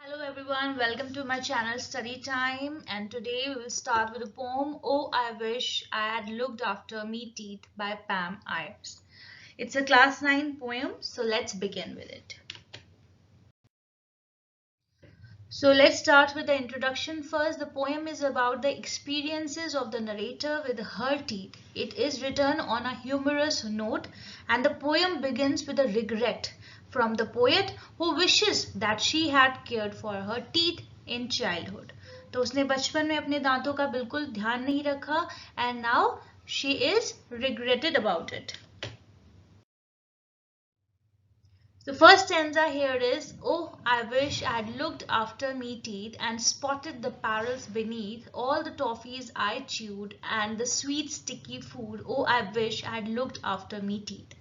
Hello everyone, welcome to my channel Study Time, and today we will start with the poem Oh I Wish I Had Looked After Me Teeth by Pam Ayres. It's a class 9 poem, so let's begin with it. So let's start with the introduction first. The poem is about the experiences of the narrator with her teeth. It is written on a humorous note, and the poem begins with a regret from the poet who wishes that she had cared for her teeth in childhood. तो उसने बचपन में अपने दांतों का बिल्कुल ध्यान नहीं रखा, and now she is regretted about it. The first stanza here is, Oh, I wish I had looked after me teeth and spotted the perils beneath all the toffees I chewed and the sweet sticky food. Oh, I wish I had looked after me teeth.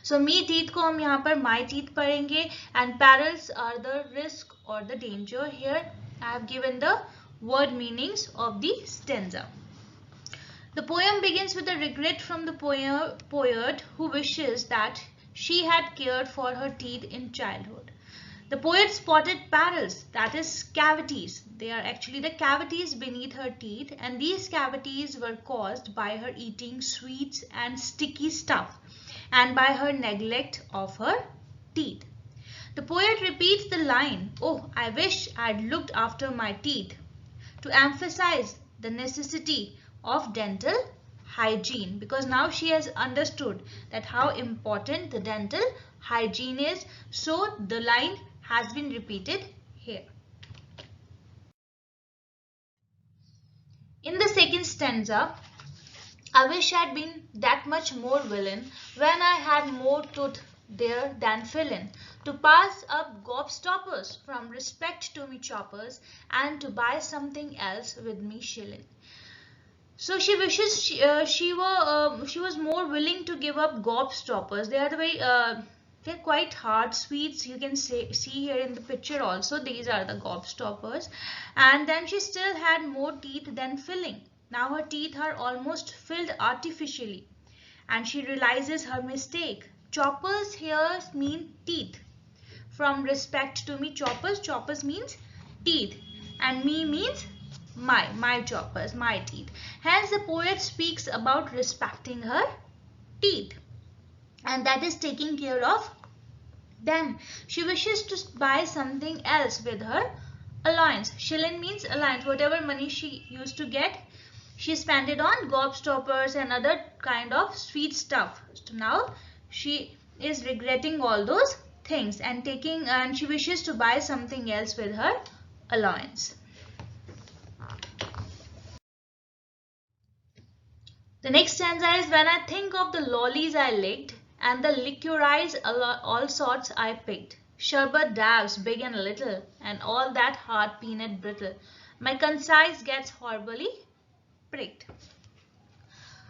So me teeth को हम यहाँ पर my teeth पढ़ेंगे, and perils are the risk or the danger. Here I have given the word meanings of the stanza. The poem begins with a regret from the poet who wishes that she had cared for her teeth in childhood. The poet spotted perils, that is cavities. They are actually the cavities beneath her teeth, and these cavities were caused by her eating sweets and sticky stuff and by her neglect of her teeth. The poet repeats the line, Oh, I wish I had looked after my teeth, to emphasize the necessity of dental hygiene, because now she has understood that how important the dental hygiene is. So the line has been repeated here. In the second stanza, I wish I had been that much more villain when I had more tooth there than fill-in, to pass up gobstoppers from respect to me choppers, and to buy something else with me shilling. So she wishes she was more willing to give up gobstoppers. They are the very they're quite hard sweets. You can see here in the picture also. These are the gobstoppers, and then she still had more teeth than filling. Now her teeth are almost filled artificially, and she realizes her mistake. Choppers here mean teeth. From respect to me, choppers means teeth, and me means my choppers, my teeth. Hence the poet speaks about respecting her teeth, and that is taking care of them. She wishes to buy something else with her allowance. Shilling means allowance. Whatever money she used to get, she spent it on gobstoppers and other kind of sweet stuff. So now she is regretting all those things and she wishes to buy something else with her allowance. The next stanza is, When I think of the lollies I licked and the licorice all sorts I picked, sherbet dabs big and little and all that hard peanut brittle, my conscience gets horribly pricked.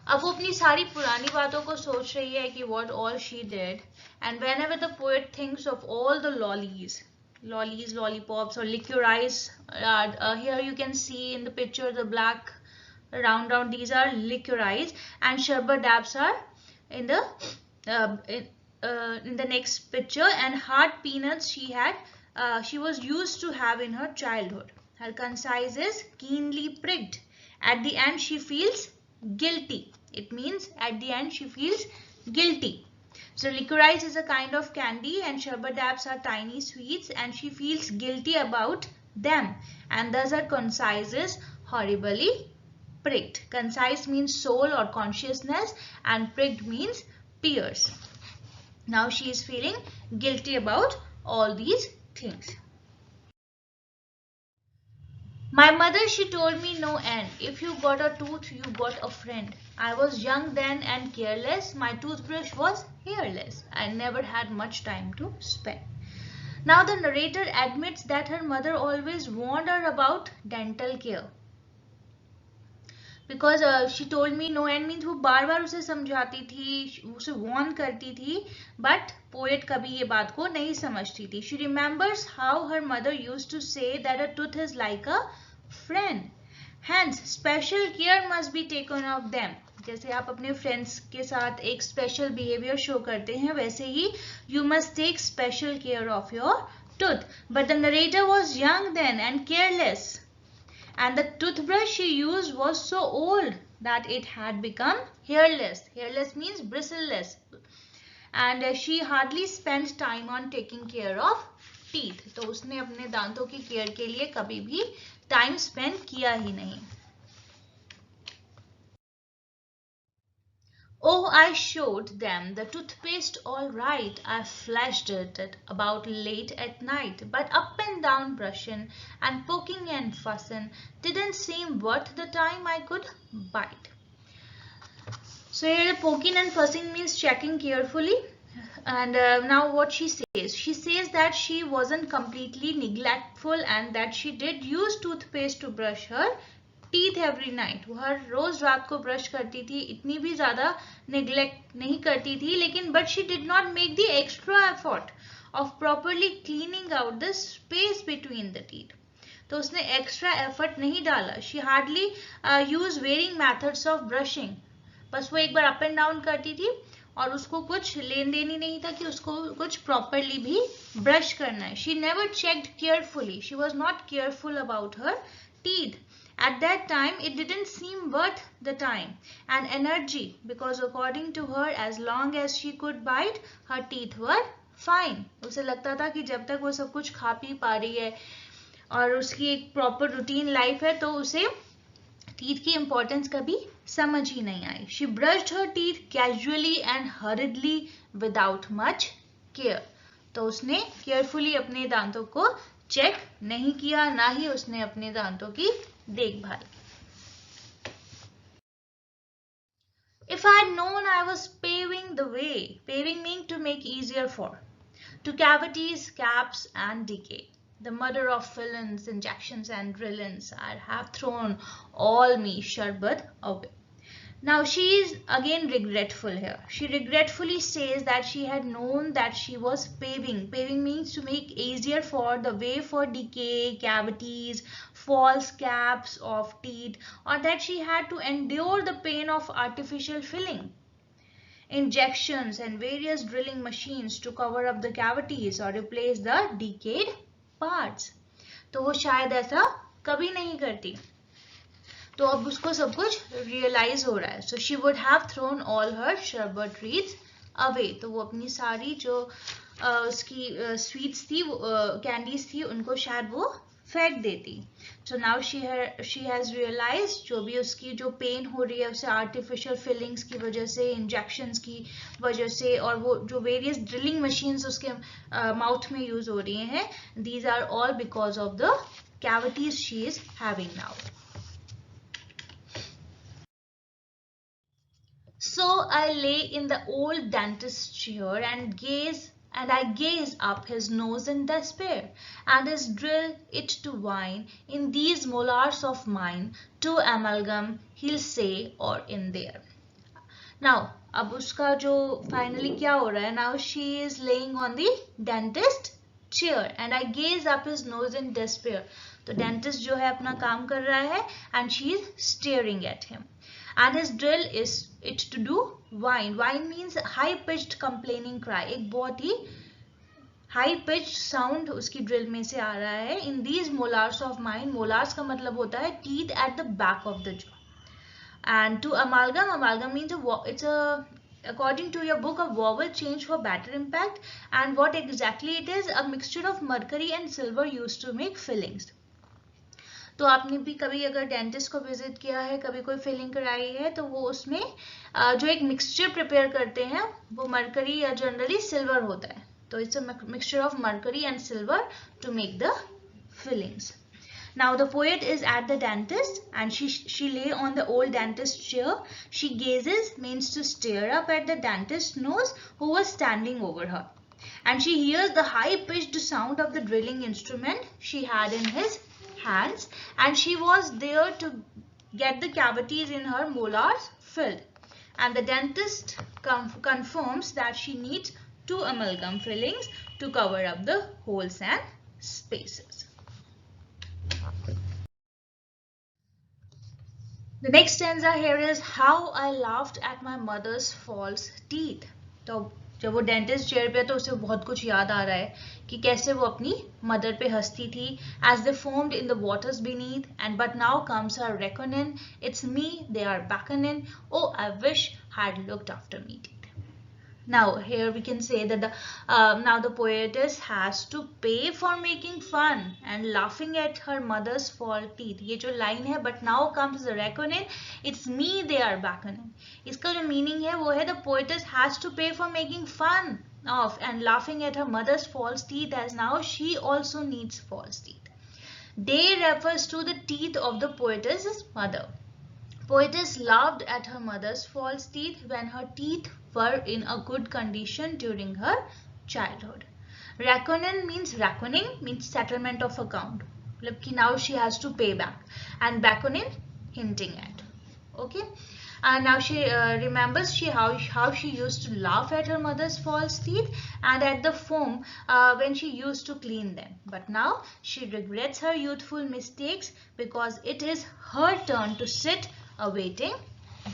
अब वो अपनी सारी पुरानी बातों को सोच रही है कि what all she did, and whenever the poet thinks of all the lollies, lollipops or licorice, here you can see in the picture the black round, these are licorice, and sherbet dabs are in the next picture, and hard peanuts she was used to have in her childhood. Her conscience is keenly pricked. At the end she feels guilty. It means at the end she feels guilty. So licorice is a kind of candy and sherbet dabs are tiny sweets, and she feels guilty about them, and thus her conscience is horribly pricked. Concise means soul or consciousness, and pricked means pierce. Now she is feeling guilty about all these things. My mother, she told me no end. If you got a tooth, you got a friend. I was young then and careless. My toothbrush was hairless. I never had much time to spend. Now the narrator admits that her mother always warned her about dental care. Because she told me no end means वो बार बार उसे समझाती थी, उसे warn करती थी, but poet कभी ये बात को नहीं समझती थी. She remembers how her mother used to say that a tooth is like a friend. Hence special care must be taken of them. जैसे आप अपने friends के साथ एक special behavior show करते हैं, वैसे ही you must take special care of your tooth. But the narrator was young then and careless. And the toothbrush she used was so old that it had become hairless. Hairless means bristleless. And she hardly spent time on taking care of teeth. तो उसने अपने दांतों की care के लिए कभी भी time spend किया ही नहीं. Oh, I showed them the toothpaste all right. I flashed it about late at night, but up and down brushing and poking and fussing didn't seem worth the time I could bite. So here poking and fussing means checking carefully. And now what she says that she wasn't completely neglectful and that she did use toothpaste to brush her teeth every night. वो हर रोज रात को brush करती थी, इतनी भी ज्यादा neglect नहीं करती थी, लेकिन but she did not make the extra effort of properly cleaning out the space between the teeth. तो उसने एक्स्ट्रा एफर्ट नहीं डाला. She hardly use varying methods of brushing. बस वो एक बार अप एंड डाउन करती थी और उसको कुछ लेन देन ही नहीं था कि उसको कुछ प्रॉपरली भी ब्रश करना है. She never checked carefully. She was not careful about her teeth. At that time, it didn't seem worth the time and energy because according to her, as long as she could bite, her teeth were fine. उसे लगता था कि जब तक वो सब कुछ खा पी पा रही है और उसकी एक प्रॉपर रूटीन लाइफ है तो उसे टीथ की इम्पोर्टेंस कभी समझ ही नहीं आई. She brushed her teeth casually and hurriedly without much care. तो उसने केयरफुली अपने दांतों को चेक नहीं किया, ना ही उसने अपने दांतों की देखभाल. If I had known I was paving the way, paving means to make easier for, to cavities, caps and decay, the murder of fillings, injections and drillings, I'd have thrown all me sharbat away. Now she is again regretful here. She regretfully says that she had known that she was paving. Paving means to make easier for the way for decay, cavities, false caps of teeth, or that she had to endure the pain of artificial filling, injections and various drilling machines to cover up the cavities or replace the decayed parts. तो वो शायद ऐसा कभी नहीं करती. तो अब उसको सब कुछ रियलाइज हो रहा है. So she would have thrown all her sherbet treats away. तो वो अपनी सारी जो उसकी स्वीट्स थी, कैंडीज थी, उनको शायद वो फेंक देती. So now she has realise जो भी उसकी जो पेन हो रही है उसे आर्टिफिशियल फिलिंग्स की वजह से, इंजेक्शंस की वजह से और वो जो वेरियस ड्रिलिंग मशीन्स उसके माउथ में यूज हो रही हैं, these are all because of the cavities she is having now. So I lay in the old dentist's chair and I gaze up his nose in despair, and his drill it to whine in these molars of mine, to amalgam he'll say or in there. Now, अब उसका जो finally क्या हो रहा है? Now she is laying on the dentist chair and I gaze up his nose in despair. तो dentist जो है अपना काम कर रहा है and she is staring at him. And his drill is it to do whine. Whine means high pitched complaining cry. एक बहुत ही high pitched sound उसकी drill में से आ रहा है. In these molars of mine, molars का मतलब होता है teeth at the back of the jaw. And to amalgam means it's a, according to your book, a vowel change for better impact. And what exactly it is? A mixture of mercury and silver used to make fillings. तो आपने भी कभी अगर dentist को visit किया है, कभी कोई फिलिंग कराई है, तो वो उसमें जो एक मिक्सचर प्रिपेयर करते हैं वो मरकरी या जनरली सिल्वर होता है. तो it's a mixture of mercury and silver to make the fillings. Now the poet is at the dentist and she lay on the old dentist's chair. She gazes means to stare up at the dentist's nose who was standing over her. And she hears the high-pitched sound of the drilling instrument she had in his hands, and she was there to get the cavities in her molars filled. And the dentist confirms that she needs 2 amalgam fillings to cover up the holes and spaces. The next stanza here is how I laughed at my mother's false teeth. तो जब वो dentist chair पे तो उसे बहुत कुछ याद आ रहा है कि कैसे वो अपनी मदर पे हंसती थी. As they foamed in the waters beneath, and but now comes her reckoning. It's me they are beckoning. Oh, I wish had looked after me. Now here we can say that now the poetess has to pay for making fun and laughing at her mother's false teeth. ये जो line है, but now comes the reckoning. It's me they are beckoning. इसका जो meaning है वो है the poetess has to pay for making fun of and laughing at her mother's false teeth, as now she also needs false teeth. They refers to the teeth of the poetess's mother. Poetess laughed at her mother's false teeth when her teeth were in a good condition during her childhood. Reckoning means settlement of account. मतलब कि now she has to pay back, and beckoning hinting at. Okay. And now she remembers how she used to laugh at her mother's false teeth and at the foam when she used to clean them. But now she regrets her youthful mistakes because it is her turn to sit awaiting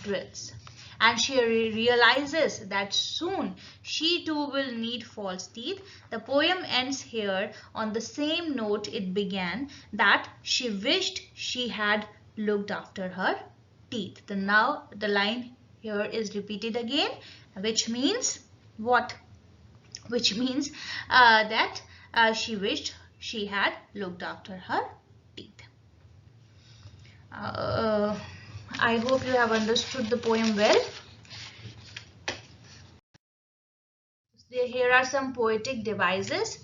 drills. And she realizes that soon she too will need false teeth. The poem ends here on the same note it began, that she wished she had looked after her teeth. Now the line here is repeated again, which means what? Which means that she wished she had looked after her teeth. I hope you have understood the poem well. Here are some poetic devices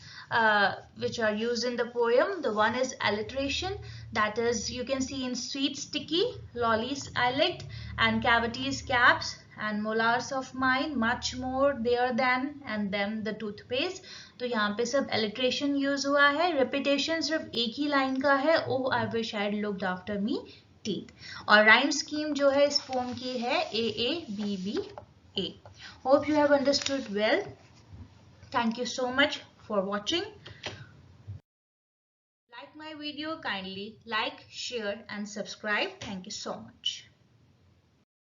which are used in the poem. The one is alliteration, that is you can see in sweet sticky, lollies I licked, and cavities caps, and molars of mine, much more there than, and then the toothpaste. तो यहाँ पे सब alliteration use हुआ है. Repetition सिर्फ एक ही line का है, oh I wish I had looked after me teeth. और rhyme scheme जो है इस poem की है A A B B A. Hope you have understood well. Thank you so much for watching. Like my video, kindly like, share and subscribe. Thank you so much.